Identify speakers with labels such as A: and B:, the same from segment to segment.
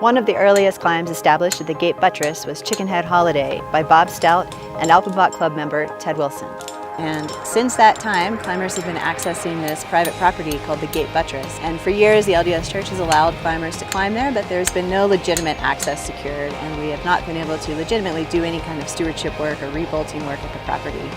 A: One of the earliest climbs established at the Gate Buttress was Chicken Head Holiday by Bob Stout and Alpenbach Club member Ted Wilson. And since that time, climbers have been accessing this private property called the Gate Buttress. And for years, the LDS Church has allowed climbers to climb there, but there's been no legitimate access secured, and we have not been able to legitimately do any kind of stewardship work or rebolting work at the property.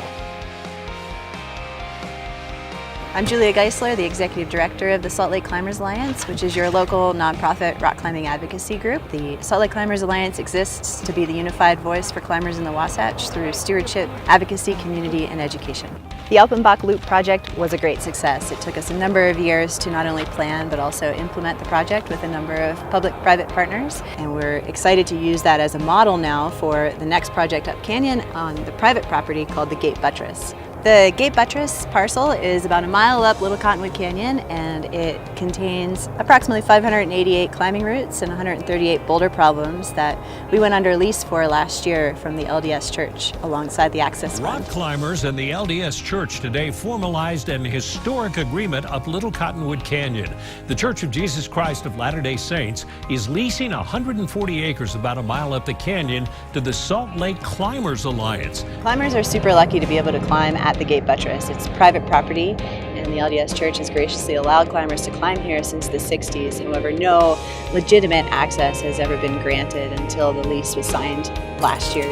A: I'm Julia Geisler, the Executive Director of the Salt Lake Climbers Alliance, which is your local nonprofit rock climbing advocacy group. The Salt Lake Climbers Alliance exists to be the unified voice for climbers in the Wasatch through stewardship, advocacy, community, and education. The Alpenbach Loop project was a great success. It took us a number of years to not only plan but also implement the project with a number of public-private partners, and we're excited to use that as a model now for the next project up canyon on the private property called the Gate Buttress. The Gate Buttress parcel is about a mile up Little Cottonwood Canyon, and it contains approximately 588 climbing routes and 138 boulder problems that we went under lease for last year from the LDS Church alongside the Access Fund.
B: Rock climbers and the LDS Church today formalized an historic agreement up Little Cottonwood Canyon. The Church of Jesus Christ of Latter-day Saints is leasing 140 acres about a mile up the canyon to the Salt Lake Climbers Alliance.
A: Climbers are super lucky to be able to climb at the Gate Buttress. It's private property, and the LDS Church has graciously allowed climbers to climb here since the 60s. However, no legitimate access has ever been granted until the lease was signed last year.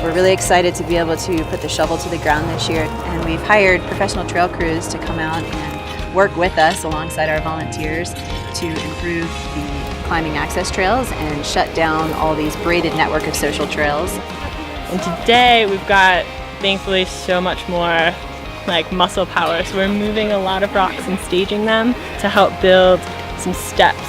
A: We're really excited to be able to put the shovel to the ground this year, and we've hired professional trail crews to come out and work with us alongside our volunteers to improve the climbing access trails and shut down all these braided network of social trails.
C: And today we've got, thankfully, so much more muscle power, so we're moving a lot of rocks and staging them to help build some steps.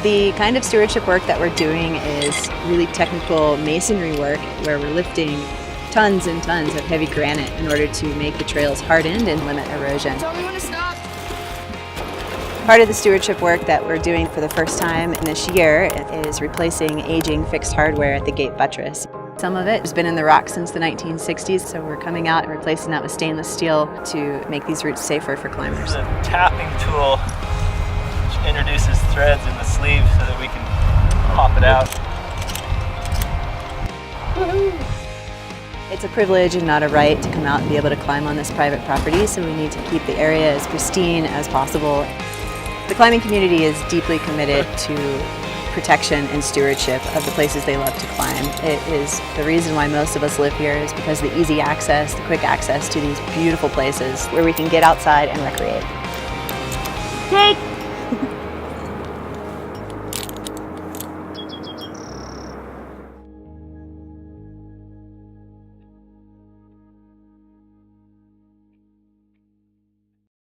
A: The kind of stewardship work that we're doing is really technical masonry work where we're lifting tons and tons of heavy granite in order to make the trails hardened and limit erosion.
D: Tell me when to stop.
A: Part of the stewardship work that we're doing for the first time this year is replacing aging fixed hardware at the Gate Buttress. Some of it has been in the rock since the 1960s, so we're coming out and replacing that with stainless steel to make these routes safer for climbers.
E: The tapping tool, which introduces threads in the sleeve so that we can pop it out.
A: It's a privilege and not a right to come out and be able to climb on this private property, so we need to keep the area as pristine as possible. The climbing community is deeply committed to protection and stewardship of the places they love to climb. It is the reason why most of us live here is because of the easy access, the quick access to these beautiful places where we can get outside and recreate.
D: Take